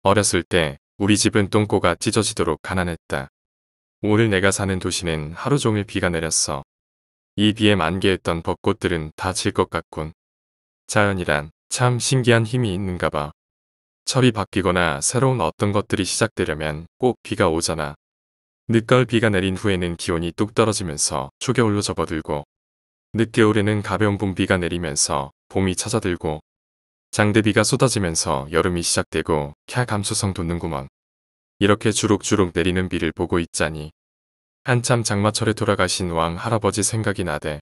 어렸을 때 우리 집은 똥꼬가 찢어지도록 가난했다. 오늘 내가 사는 도시는 하루 종일 비가 내렸어. 이 비에 만개했던 벚꽃들은 다 질 것 같군. 자연이란 참 신기한 힘이 있는가 봐. 철이 바뀌거나 새로운 어떤 것들이 시작되려면 꼭 비가 오잖아. 늦가을 비가 내린 후에는 기온이 뚝 떨어지면서 초겨울로 접어들고, 늦겨울에는 가벼운 봄비가 내리면서 봄이 찾아들고, 장대비가 쏟아지면서 여름이 시작되고 캬 감수성 돋는구먼. 이렇게 주룩주룩 내리는 비를 보고 있자니 한참 장마철에 돌아가신 왕 할아버지 생각이 나대.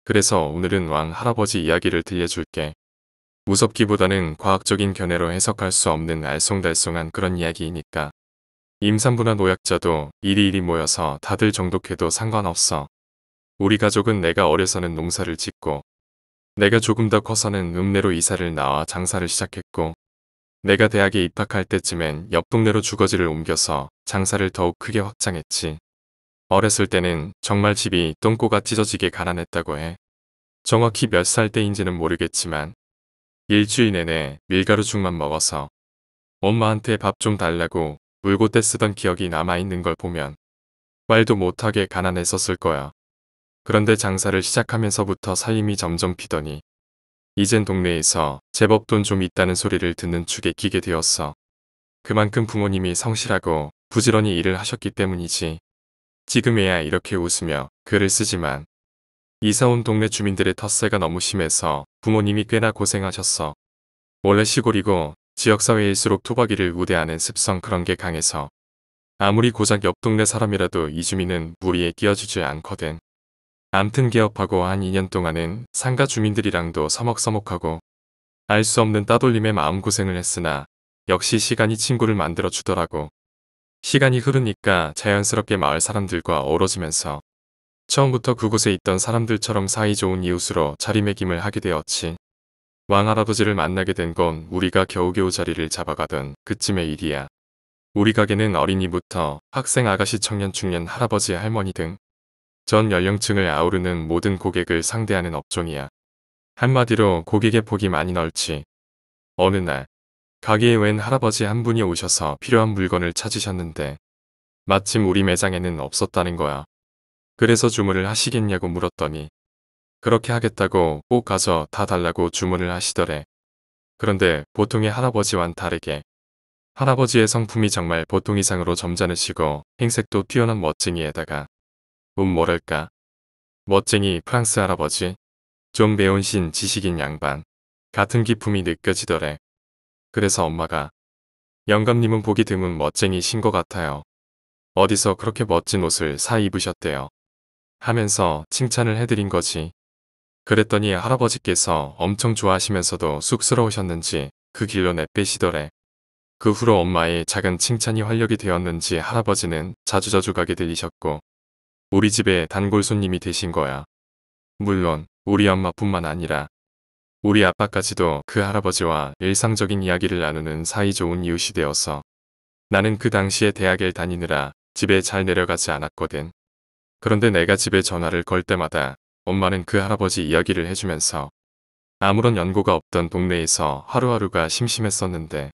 그래서 오늘은 왕 할아버지 이야기를 들려줄게. 무섭기보다는 과학적인 견해로 해석할 수 없는 알쏭달쏭한 그런 이야기이니까. 임산부나 노약자도 이리이리 모여서 다들 정독해도 상관없어. 우리 가족은 내가 어려서는 농사를 짓고, 내가 조금 더 커서는 읍내로 이사를 나와 장사를 시작했고, 내가 대학에 입학할 때쯤엔 옆 동네로 주거지를 옮겨서 장사를 더욱 크게 확장했지. 어렸을 때는 정말 집이 똥꼬가 찢어지게 가난했다고 해. 정확히 몇 살 때인지는 모르겠지만 일주일 내내 밀가루죽만 먹어서 엄마한테 밥 좀 달라고 물고 떼쓰던 기억이 남아있는 걸 보면 말도 못하게 가난했었을 거야. 그런데 장사를 시작하면서부터 살림이 점점 비더니 이젠 동네에서 제법 돈 좀 있다는 소리를 듣는 축에 끼게 되었어. 그만큼 부모님이 성실하고 부지런히 일을 하셨기 때문이지. 지금에야 이렇게 웃으며 글을 쓰지만 이사온 동네 주민들의 텃세가 너무 심해서 부모님이 꽤나 고생하셨어. 원래 시골이고 지역사회일수록 토박이를 우대하는 습성 그런 게 강해서 아무리 고작 옆 동네 사람이라도 이 주민은 무리에 끼어주지 않거든. 암튼 개업하고 한 2년 동안은 상가 주민들이랑도 서먹서먹하고 알 수 없는 따돌림에 마음고생을 했으나 역시 시간이 친구를 만들어 주더라고. 시간이 흐르니까 자연스럽게 마을 사람들과 어우러지면서 처음부터 그곳에 있던 사람들처럼 사이좋은 이웃으로 자리매김을 하게 되었지. 왕할아버지를 만나게 된 건 우리가 겨우겨우 자리를 잡아가던 그쯤의 일이야. 우리 가게는 어린이부터 학생 아가씨 청년 중년 할아버지 할머니 등 전 연령층을 아우르는 모든 고객을 상대하는 업종이야. 한마디로 고객의 폭이 많이 넓지. 어느 날 가게에 웬 할아버지 한 분이 오셔서 필요한 물건을 찾으셨는데 마침 우리 매장에는 없었다는 거야. 그래서 주문을 하시겠냐고 물었더니 그렇게 하겠다고 꼭 가서 다 달라고 주문을 하시더래. 그런데 보통의 할아버지와는 다르게 할아버지의 성품이 정말 보통 이상으로 점잖으시고 행색도 뛰어난 멋쟁이에다가 뭐랄까 멋쟁이 프랑스 할아버지? 좀 배운신 지식인 양반 같은 기품이 느껴지더래. 그래서 엄마가 영감님은 보기 드문 멋쟁이신 것 같아요. 어디서 그렇게 멋진 옷을 사 입으셨대요. 하면서 칭찬을 해드린 거지. 그랬더니 할아버지께서 엄청 좋아하시면서도 쑥스러우셨는지 그 길로 내빼시더래. 그 후로 엄마의 작은 칭찬이 활력이 되었는지 할아버지는 자주자주 가게 들리셨고 우리 집에 단골 손님이 되신 거야. 물론 우리 엄마뿐만 아니라 우리 아빠까지도 그 할아버지와 일상적인 이야기를 나누는 사이좋은 이웃이 되어서 나는 그 당시에 대학을 다니느라 집에 잘 내려가지 않았거든. 그런데 내가 집에 전화를 걸 때마다 엄마는 그 할아버지 이야기를 해주면서 아무런 연고가 없던 동네에서 하루하루가 심심했었는데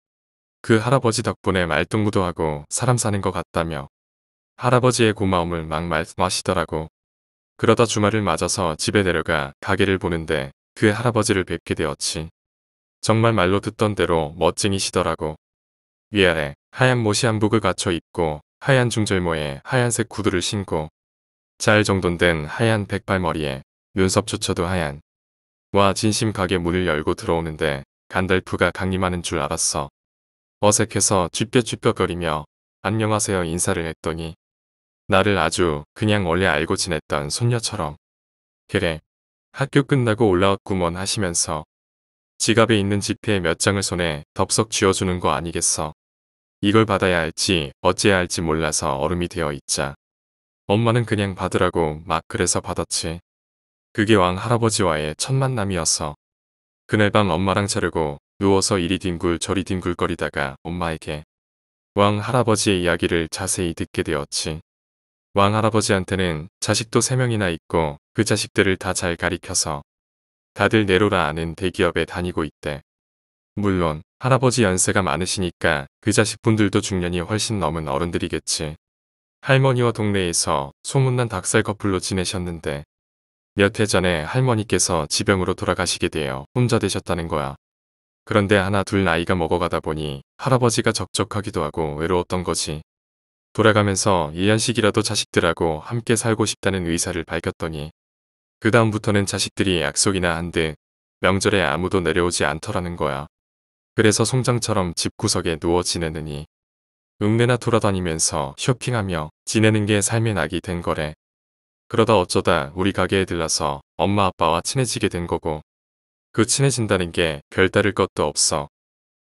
그 할아버지 덕분에 말동무도 하고 사람 사는 것 같다며 할아버지의 고마움을 막 말씀하시더라고. 그러다 주말을 맞아서 집에 내려가 가게를 보는데 그 할아버지를 뵙게 되었지. 정말 말로 듣던 대로 멋쟁이시더라고. 위아래 하얀 모시 한복을 갖춰 입고 하얀 중절모에 하얀색 구두를 신고 잘 정돈된 하얀 백발머리에 눈썹조차도 하얀. 와 진심 가게 문을 열고 들어오는데 간달프가 강림하는 줄 알았어. 어색해서 쭈뼛쭈뼛거리며 안녕하세요 인사를 했더니 나를 아주 그냥 원래 알고 지냈던 손녀처럼 그래 학교 끝나고 올라왔구먼 하시면서 지갑에 있는 지폐 몇 장을 손에 덥석 쥐어주는 거 아니겠어. 이걸 받아야 할지 어찌해야 할지 몰라서 얼음이 되어 있자. 엄마는 그냥 받으라고 막 그래서 받았지. 그게 왕 할아버지와의 첫 만남이었어. 그날 밤 엄마랑 자려고 누워서 이리 뒹굴 저리 뒹굴거리다가 엄마에게 왕 할아버지의 이야기를 자세히 듣게 되었지. 왕 할아버지한테는 자식도 3명이나 있고 그 자식들을 다 잘 가리켜서 다들 내로라 아는 대기업에 다니고 있대. 물론 할아버지 연세가 많으시니까 그 자식분들도 중년이 훨씬 넘은 어른들이겠지. 할머니와 동네에서 소문난 닭살 커플로 지내셨는데 몇 해 전에 할머니께서 지병으로 돌아가시게 되어 혼자 되셨다는 거야. 그런데 하나 둘 나이가 먹어가다 보니 할아버지가 적적하기도 하고 외로웠던 거지. 돌아가면서 1년씩이라도 자식들하고 함께 살고 싶다는 의사를 밝혔더니 그 다음부터는 자식들이 약속이나 한 듯 명절에 아무도 내려오지 않더라는 거야. 그래서 송장처럼 집구석에 누워 지내느니 읍내나 돌아다니면서 쇼핑하며 지내는 게 삶의 낙이 된 거래. 그러다 어쩌다 우리 가게에 들러서 엄마 아빠와 친해지게 된 거고 그 친해진다는 게 별다를 것도 없어.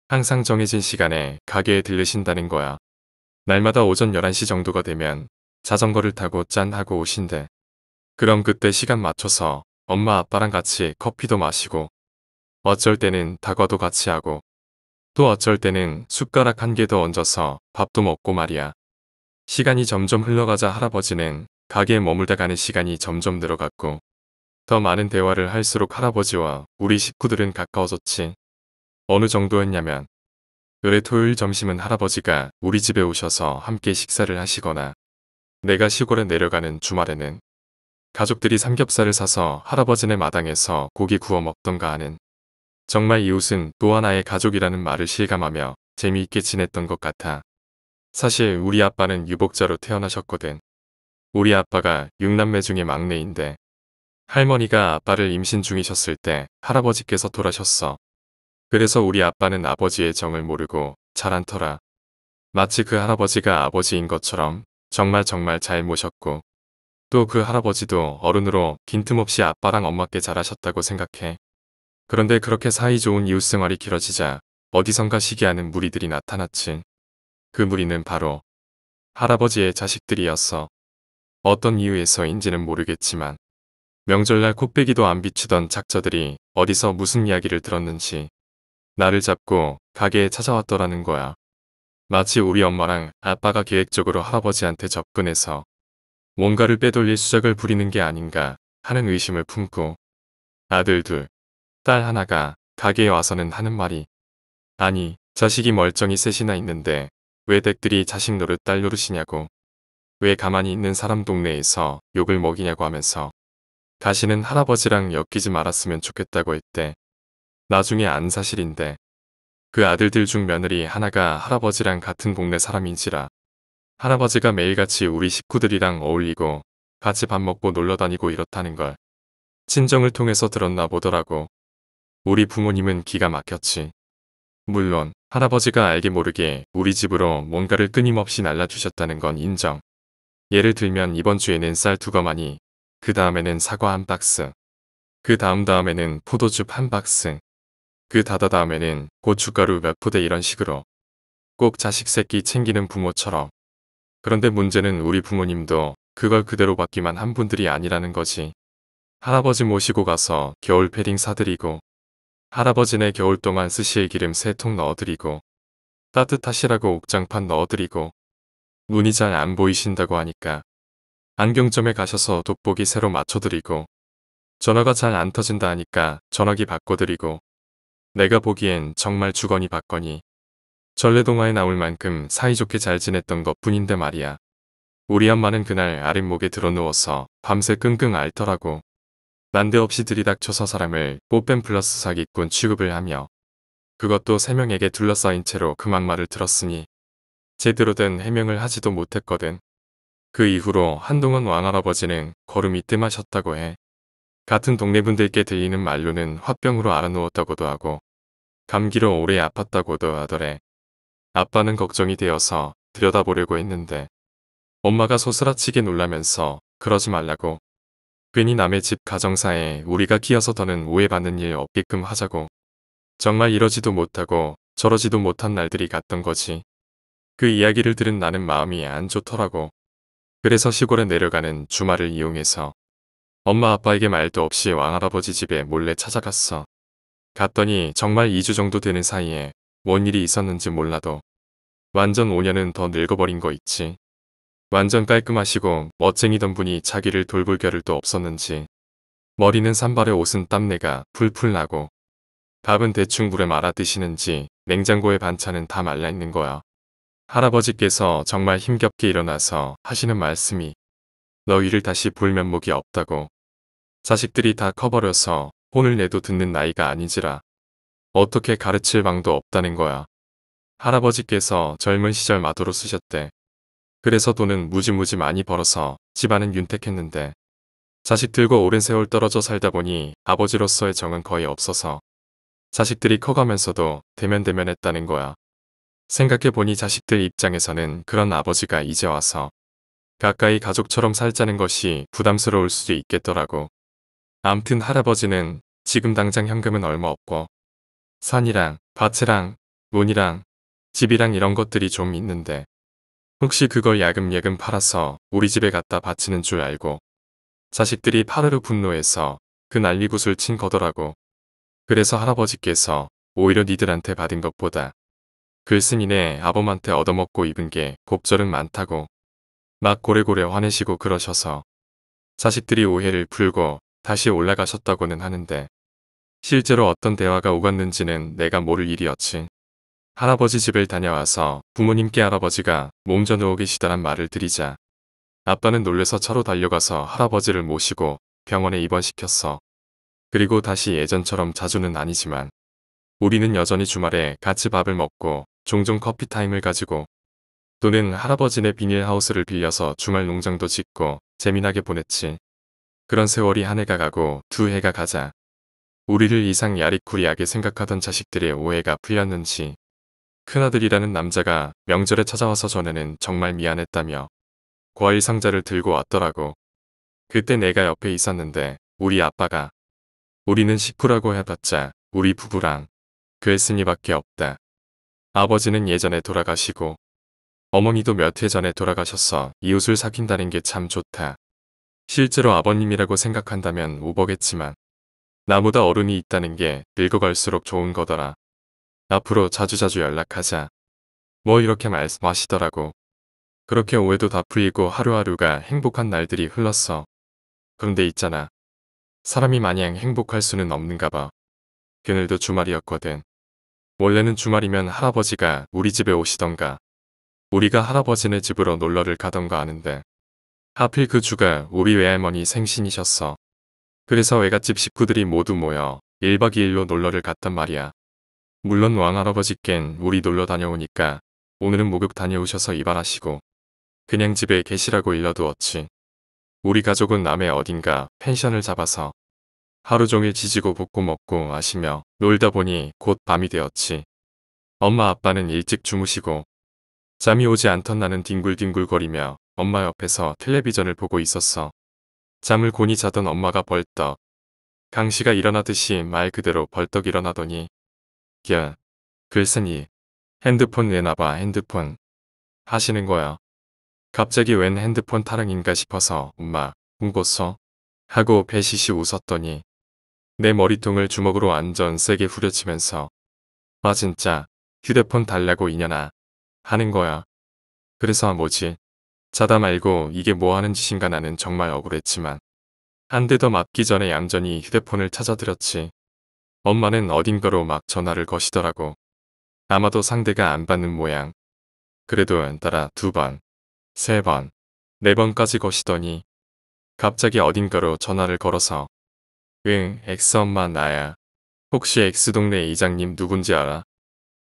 항상 정해진 시간에 가게에 들르신다는 거야. 날마다 오전 11시 정도가 되면 자전거를 타고 짠 하고 오신대. 그럼 그때 시간 맞춰서 엄마 아빠랑 같이 커피도 마시고 어쩔 때는 다과도 같이 하고 또 어쩔 때는 숟가락 한 개 더 얹어서 밥도 먹고 말이야. 시간이 점점 흘러가자 할아버지는 가게에 머물다 가는 시간이 점점 늘어갔고 더 많은 대화를 할수록 할아버지와 우리 식구들은 가까워졌지. 어느 정도였냐면 의뢰 토요일 점심은 할아버지가 우리 집에 오셔서 함께 식사를 하시거나 내가 시골에 내려가는 주말에는 가족들이 삼겹살을 사서 할아버지네 마당에서 고기 구워 먹던가 하는 정말 이웃은 또 하나의 가족이라는 말을 실감하며 재미있게 지냈던 것 같아. 사실 우리 아빠는 유복자로 태어나셨거든. 우리 아빠가 6남매 중에 막내인데 할머니가 아빠를 임신 중이셨을 때 할아버지께서 돌아셨어. 그래서 우리 아빠는 아버지의 정을 모르고 자란터라. 마치 그 할아버지가 아버지인 것처럼 정말 잘 모셨고 또 그 할아버지도 어른으로 빈틈없이 아빠랑 엄마께 잘하셨다고 생각해. 그런데 그렇게 사이좋은 이웃생활이 길어지자 어디선가 시기하는 무리들이 나타났지. 그 무리는 바로 할아버지의 자식들이었어. 어떤 이유에서인지는 모르겠지만 명절날 코빼기도 안 비추던 작저들이 어디서 무슨 이야기를 들었는지 나를 잡고 가게에 찾아왔더라는 거야. 마치 우리 엄마랑 아빠가 계획적으로 할아버지한테 접근해서 뭔가를 빼돌릴 수작을 부리는 게 아닌가 하는 의심을 품고 아들 둘, 딸 하나가 가게에 와서는 하는 말이 아니 자식이 멀쩡히 셋이나 있는데 왜 댁들이 자식 노릇 딸 노릇이냐고 왜 가만히 있는 사람 동네에서 욕을 먹이냐고 하면서 다시는 할아버지랑 엮이지 말았으면 좋겠다고 했대. 나중에 안 사실인데 그 아들들 중 며느리 하나가 할아버지랑 같은 동네 사람인지라 할아버지가 매일같이 우리 식구들이랑 어울리고 같이 밥 먹고 놀러 다니고 이렇다는 걸 친정을 통해서 들었나 보더라고. 우리 부모님은 기가 막혔지. 물론 할아버지가 알게 모르게 우리 집으로 뭔가를 끊임없이 날라주셨다는 건 인정. 예를 들면 이번 주에는 쌀 2거마니, 그 다음에는 사과 1박스, 그 다음에는 포도즙 1박스, 그 다음에는 고춧가루 몇 포대 이런 식으로 꼭 자식 새끼 챙기는 부모처럼. 그런데 문제는 우리 부모님도 그걸 그대로 받기만 한 분들이 아니라는 거지. 할아버지 모시고 가서 겨울 패딩 사드리고 할아버지네 겨울 동안 쓰실 기름 3통 넣어드리고 따뜻하시라고 옥장판 넣어드리고 눈이 잘 안 보이신다고 하니까 안경점에 가셔서 돋보기 새로 맞춰드리고 전화가 잘 안 터진다 하니까 전화기 바꿔드리고 내가 보기엔 정말 주거니 받거니 전래동화에 나올 만큼 사이좋게 잘 지냈던 것뿐인데 말이야. 우리 엄마는 그날 아랫목에 들어누워서 밤새 끙끙 앓더라고. 난데없이 들이닥쳐서 사람을 뽀뺀 플러스 사기꾼 취급을 하며 그것도 3명에게 둘러싸인 채로 그 막말을 들었으니 제대로 된 해명을 하지도 못했거든. 그 이후로 한동안 왕할아버지는 걸음이 뜸하셨다고 해. 같은 동네 분들께 들리는 말로는 화병으로 앓아누웠다고도 하고 감기로 오래 아팠다고도 하더래. 아빠는 걱정이 되어서 들여다보려고 했는데 엄마가 소스라치게 놀라면서 그러지 말라고 괜히 남의 집 가정사에 우리가 끼어서 더는 오해받는 일 없게끔 하자고 정말 이러지도 못하고 저러지도 못한 날들이 갔던 거지. 그 이야기를 들은 나는 마음이 안 좋더라고. 그래서 시골에 내려가는 주말을 이용해서 엄마 아빠에게 말도 없이 왕할아버지 집에 몰래 찾아갔어. 갔더니 정말 2주 정도 되는 사이에 뭔 일이 있었는지 몰라도 완전 5년은 더 늙어버린 거 있지. 완전 깔끔하시고 멋쟁이던 분이 자기를 돌볼 겨를도 없었는지 머리는 산발에 옷은 땀내가 풀풀 나고 밥은 대충 물에 말아 드시는지 냉장고에 반찬은 다 말라 있는 거야. 할아버지께서 정말 힘겹게 일어나서 하시는 말씀이 너 일을 다시 볼 면목이 없다고. 자식들이 다 커버려서 혼을 내도 듣는 나이가 아니지라. 어떻게 가르칠 방도 없다는 거야. 할아버지께서 젊은 시절 마도로 쓰셨대. 그래서 돈은 무지무지 많이 벌어서 집안은 윤택했는데 자식들과 오랜 세월 떨어져 살다 보니 아버지로서의 정은 거의 없어서 자식들이 커가면서도 대면대면했다는 거야. 생각해보니 자식들 입장에서는 그런 아버지가 이제 와서 가까이 가족처럼 살자는 것이 부담스러울 수도 있겠더라고. 암튼 할아버지는 지금 당장 현금은 얼마 없고 산이랑 밭이랑 논이랑 집이랑 이런 것들이 좀 있는데 혹시 그걸 야금야금 팔아서 우리 집에 갖다 바치는 줄 알고 자식들이 파르르 분노해서 그 난리굿을 친 거더라고. 그래서 할아버지께서 오히려 니들한테 받은 것보다 글쓴이네 아범한테 얻어먹고 입은 게 곱절은 많다고 막 고래고래 화내시고 그러셔서 자식들이 오해를 풀고 다시 올라가셨다고는 하는데 실제로 어떤 대화가 오갔는지는 내가 모를 일이었지. 할아버지 집을 다녀와서 부모님께 할아버지가 몸져 누워 계시다란 말을 드리자 아빠는 놀래서 차로 달려가서 할아버지를 모시고 병원에 입원시켰어. 그리고 다시 예전처럼 자주는 아니지만 우리는 여전히 주말에 같이 밥을 먹고 종종 커피 타임을 가지고 또는 할아버지네 비닐하우스를 빌려서 주말 농장도 짓고 재미나게 보냈지. 그런 세월이 한 해가 가고 두 해가 가자 우리를 이상 야리쿠리하게 생각하던 자식들의 오해가 풀렸는지 큰아들이라는 남자가 명절에 찾아와서 전에는 정말 미안했다며 과일 상자를 들고 왔더라고. 그때 내가 옆에 있었는데 우리 아빠가 우리는 식구라고 해봤자 우리 부부랑 글쓴이밖에 없다. 아버지는 예전에 돌아가시고 어머니도 몇 해 전에 돌아가셨어. 이웃을 사귄다는 게 참 좋다. 실제로 아버님이라고 생각한다면 우버겠지만 나보다 어른이 있다는 게 늙어갈수록 좋은 거더라. 앞으로 자주자주 연락하자. 뭐 이렇게 말씀하시더라고. 그렇게 오해도 다 풀리고 하루하루가 행복한 날들이 흘렀어. 그런데 있잖아. 사람이 마냥 행복할 수는 없는가 봐. 그날도 주말이었거든. 원래는 주말이면 할아버지가 우리 집에 오시던가 우리가 할아버지네 집으로 놀러를 가던가 하는데 하필 그 주가 우리 외할머니 생신이셨어. 그래서 외갓집 식구들이 모두 모여 1박 2일로 놀러를 갔단 말이야. 물론 왕할아버지껜 우리 놀러 다녀오니까 오늘은 목욕 다녀오셔서 이발하시고 그냥 집에 계시라고 일러두었지. 우리 가족은 남해 어딘가 펜션을 잡아서 하루 종일 지지고 볶고 먹고 마시며 놀다 보니 곧 밤이 되었지. 엄마 아빠는 일찍 주무시고 잠이 오지 않던 나는 뒹굴뒹굴거리며 엄마 옆에서 텔레비전을 보고 있었어. 잠을 곤히 자던 엄마가 벌떡 강씨가 일어나듯이 말 그대로 벌떡 일어나더니 야, 글쓴이 핸드폰 내놔봐 핸드폰 하시는 거야. 갑자기 웬 핸드폰 타령인가 싶어서 엄마 웃었어 하고 배시시 웃었더니 내 머리통을 주먹으로 완전 세게 후려치면서 아 진짜 휴대폰 달라고 이년아 하는 거야. 그래서 뭐지? 자다 말고 이게 뭐 하는 짓인가 나는 정말 억울했지만 한 대 더 맞기 전에 얌전히 휴대폰을 찾아드렸지. 엄마는 어딘가로 막 전화를 거시더라고. 아마도 상대가 안 받는 모양. 그래도 연달아 2번, 3번, 4번까지 거시더니 갑자기 어딘가로 전화를 걸어서 응, 엑스엄마 나야. 혹시 엑스동네 이장님 누군지 알아?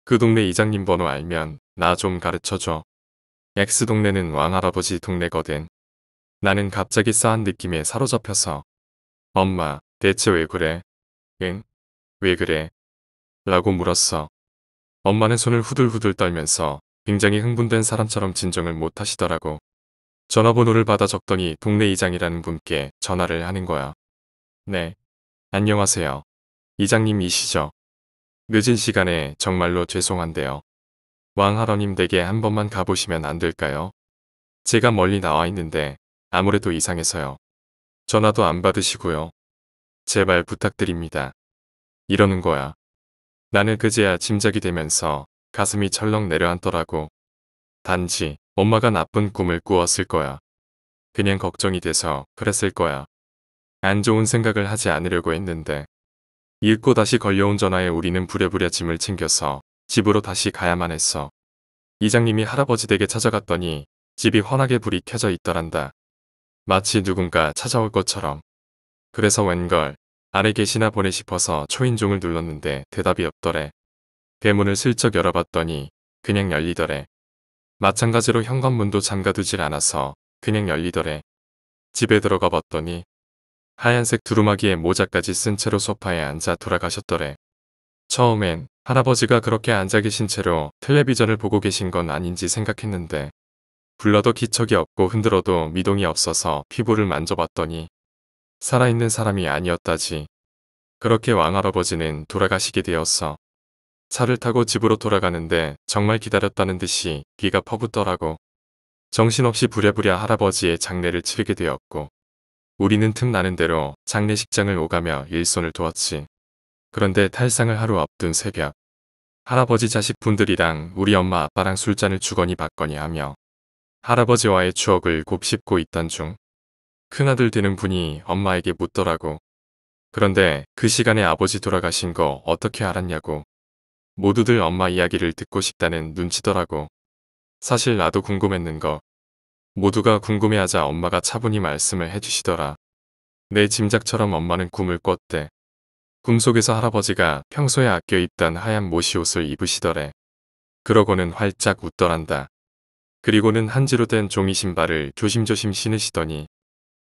그 동네 이장님 번호 알면 나 좀 가르쳐줘. 엑스동네는 왕할아버지 동네거든. 나는 갑자기 싸한 느낌에 사로잡혀서 엄마, 대체 왜 그래? 응? 왜 그래? 라고 물었어. 엄마는 손을 후들후들 떨면서 굉장히 흥분된 사람처럼 진정을 못 하시더라고. 전화번호를 받아 적더니 동네 이장이라는 분께 전화를 하는 거야. 네. 안녕하세요. 이장님이시죠? 늦은 시간에 정말로 죄송한데요. 왕할아님 댁에 한 번만 가보시면 안 될까요? 제가 멀리 나와 있는데 아무래도 이상해서요. 전화도 안 받으시고요. 제발 부탁드립니다. 이러는 거야. 나는 그제야 짐작이 되면서 가슴이 철렁 내려앉더라고. 단지 엄마가 나쁜 꿈을 꾸었을 거야. 그냥 걱정이 돼서 그랬을 거야. 안 좋은 생각을 하지 않으려고 했는데 읽고 다시 걸려온 전화에 우리는 부랴부랴 짐을 챙겨서 집으로 다시 가야만 했어. 이장님이 할아버지 댁에 찾아갔더니 집이 환하게 불이 켜져 있더란다. 마치 누군가 찾아올 것처럼. 그래서 웬걸 아래 계시나 보내 싶어서 초인종을 눌렀는데 대답이 없더래. 대문을 슬쩍 열어봤더니 그냥 열리더래. 마찬가지로 현관문도 잠가두질 않아서 그냥 열리더래. 집에 들어가 봤더니 하얀색 두루마기에 모자까지 쓴 채로 소파에 앉아 돌아가셨더래. 처음엔 할아버지가 그렇게 앉아 계신 채로 텔레비전을 보고 계신 건 아닌지 생각했는데 불러도 기척이 없고 흔들어도 미동이 없어서 피부를 만져봤더니 살아있는 사람이 아니었다지. 그렇게 왕할아버지는 돌아가시게 되었어. 차를 타고 집으로 돌아가는데 정말 기다렸다는 듯이 비가 퍼붓더라고. 정신없이 부랴부랴 할아버지의 장례를 치르게 되었고 우리는 틈나는 대로 장례식장을 오가며 일손을 도왔지. 그런데 탈상을 하루 앞둔 새벽 할아버지 자식분들이랑 우리 엄마 아빠랑 술잔을 주거니 받거니 하며 할아버지와의 추억을 곱씹고 있던 중 큰아들 되는 분이 엄마에게 묻더라고. 그런데 그 시간에 아버지 돌아가신 거 어떻게 알았냐고. 모두들 엄마 이야기를 듣고 싶다는 눈치더라고. 사실 나도 궁금했는 거. 모두가 궁금해하자 엄마가 차분히 말씀을 해주시더라. 내 짐작처럼 엄마는 꿈을 꿨대. 꿈속에서 할아버지가 평소에 아껴 입던 하얀 모시옷을 입으시더래. 그러고는 활짝 웃더란다. 그리고는 한지로 된 종이 신발을 조심조심 신으시더니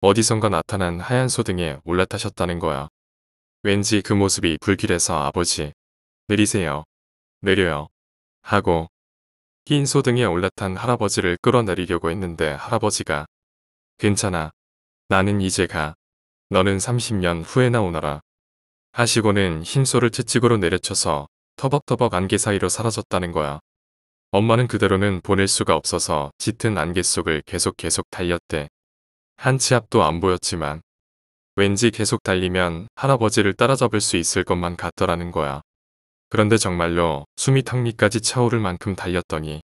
어디선가 나타난 하얀 소등에 올라타셨다는 거야. 왠지 그 모습이 불길해서 아버지, 내리세요. 내려요. 하고 흰 소등에 올라탄 할아버지를 끌어내리려고 했는데 할아버지가 괜찮아. 나는 이제 가. 너는 30년 후에나 오너라. 하시고는 흰 소를 채찍으로 내려쳐서 터벅터벅 안개 사이로 사라졌다는 거야. 엄마는 그대로는 보낼 수가 없어서 짙은 안개 속을 계속 달렸대. 한 치 앞도 안 보였지만 왠지 계속 달리면 할아버지를 따라잡을 수 있을 것만 같더라는 거야. 그런데 정말로 숨이 턱 밑까지 차오를 만큼 달렸더니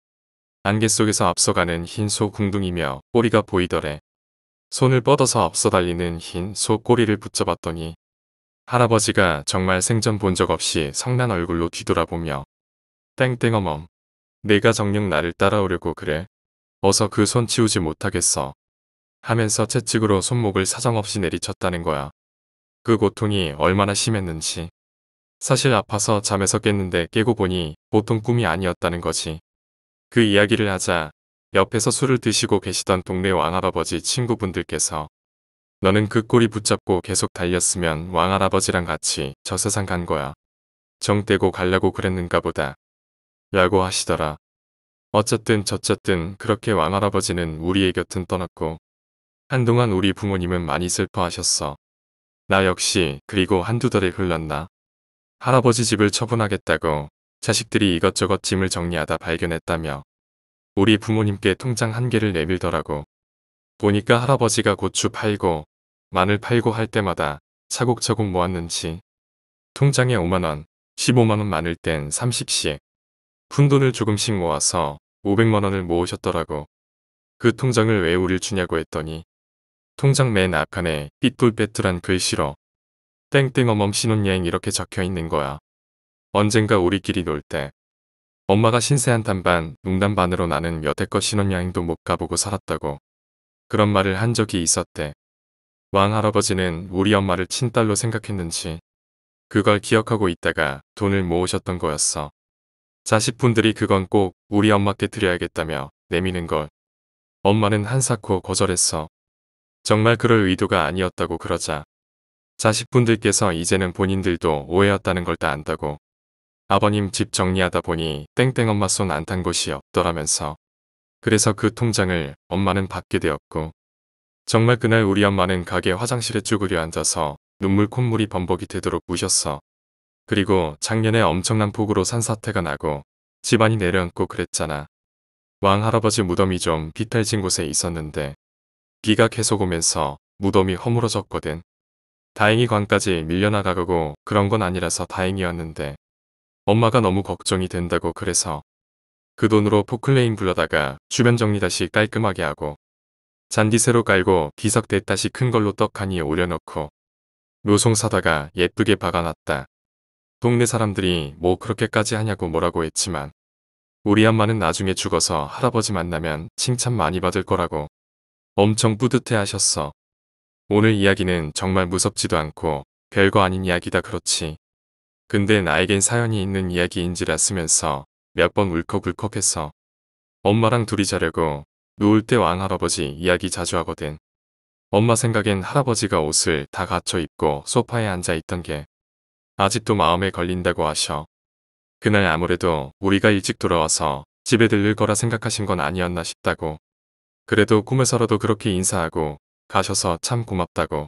안개 속에서 앞서가는 흰 소 궁둥이며 꼬리가 보이더래. 손을 뻗어서 앞서 달리는 흰 소 꼬리를 붙잡았더니 할아버지가 정말 생전 본 적 없이 성난 얼굴로 뒤돌아보며 땡땡어멈, 내가 정녕 나를 따라오려고 그래. 어서 그 손 치우지 못하겠어. 하면서 채찍으로 손목을 사정없이 내리쳤다는 거야. 그 고통이 얼마나 심했는지. 사실 아파서 잠에서 깼는데 깨고 보니 보통 꿈이 아니었다는 거지. 그 이야기를 하자 옆에서 술을 드시고 계시던 동네 왕할아버지 친구분들께서 너는 그 꼬리 붙잡고 계속 달렸으면 왕할아버지랑 같이 저 세상 간 거야. 정 떼고 가려고 그랬는가 보다. 라고 하시더라. 어쨌든 저쨌든 그렇게 왕할아버지는 우리의 곁은 떠났고 한동안 우리 부모님은 많이 슬퍼하셨어. 나 역시 그리고 한두 달이 흘렀나. 할아버지 집을 처분하겠다고 자식들이 이것저것 짐을 정리하다 발견했다며 우리 부모님께 통장 한 개를 내밀더라고. 보니까 할아버지가 고추 팔고 마늘 팔고 할 때마다 차곡차곡 모았는지 통장에 5만원, 15만원 많을 땐 30씩 푼돈을 조금씩 모아서 500만원을 모으셨더라고. 그 통장을 왜 우릴 주냐고 했더니 통장 맨 앞칸에 삐뚤빼뚤한 글씨로 땡땡어멈 신혼여행 이렇게 적혀 있는 거야. 언젠가 우리끼리 놀 때 엄마가 신세 한탄반 농담 반으로 나는 여태껏 신혼여행도 못 가보고 살았다고 그런 말을 한 적이 있었대. 왕할아버지는 우리 엄마를 친딸로 생각했는지 그걸 기억하고 있다가 돈을 모으셨던 거였어. 자식분들이 그건 꼭 우리 엄마께 드려야겠다며 내미는 걸 엄마는 한사코 거절했어. 정말 그럴 의도가 아니었다고 그러자 자식분들께서 이제는 본인들도 오해였다는 걸 다 안다고 아버님 집 정리하다 보니 땡땡엄마 손 안 탄 곳이 없더라면서 그래서 그 통장을 엄마는 받게 되었고 정말 그날 우리 엄마는 가게 화장실에 쭈그려 앉아서 눈물 콧물이 범벅이 되도록 우셨어. 그리고 작년에 엄청난 폭우로 산사태가 나고 집안이 내려앉고 그랬잖아. 왕할아버지 무덤이 좀 비탈진 곳에 있었는데 비가 계속 오면서 무덤이 허물어졌거든. 다행히 관까지 밀려나가고 그런 건 아니라서 다행이었는데 엄마가 너무 걱정이 된다고 그래서 그 돈으로 포클레인 불러다가 주변 정리 다시 깔끔하게 하고 잔디 새로 깔고 비석대 다시 큰 걸로 떡하니 올려놓고 묘송 사다가 예쁘게 박아놨다. 동네 사람들이 뭐 그렇게까지 하냐고 뭐라고 했지만 우리 엄마는 나중에 죽어서 할아버지 만나면 칭찬 많이 받을 거라고 엄청 뿌듯해 하셨어. 오늘 이야기는 정말 무섭지도 않고 별거 아닌 이야기다 그렇지. 근데 나에겐 사연이 있는 이야기인지라 쓰면서 몇 번 울컥울컥했어. 엄마랑 둘이 자려고 누울 때 왕할아버지 이야기 자주 하거든. 엄마 생각엔 할아버지가 옷을 다 갖춰 입고 소파에 앉아 있던 게 아직도 마음에 걸린다고 하셔. 그날 아무래도 우리가 일찍 돌아와서 집에 들를 거라 생각하신 건 아니었나 싶다고. 그래도 꿈에서라도 그렇게 인사하고 가셔서 참 고맙다고.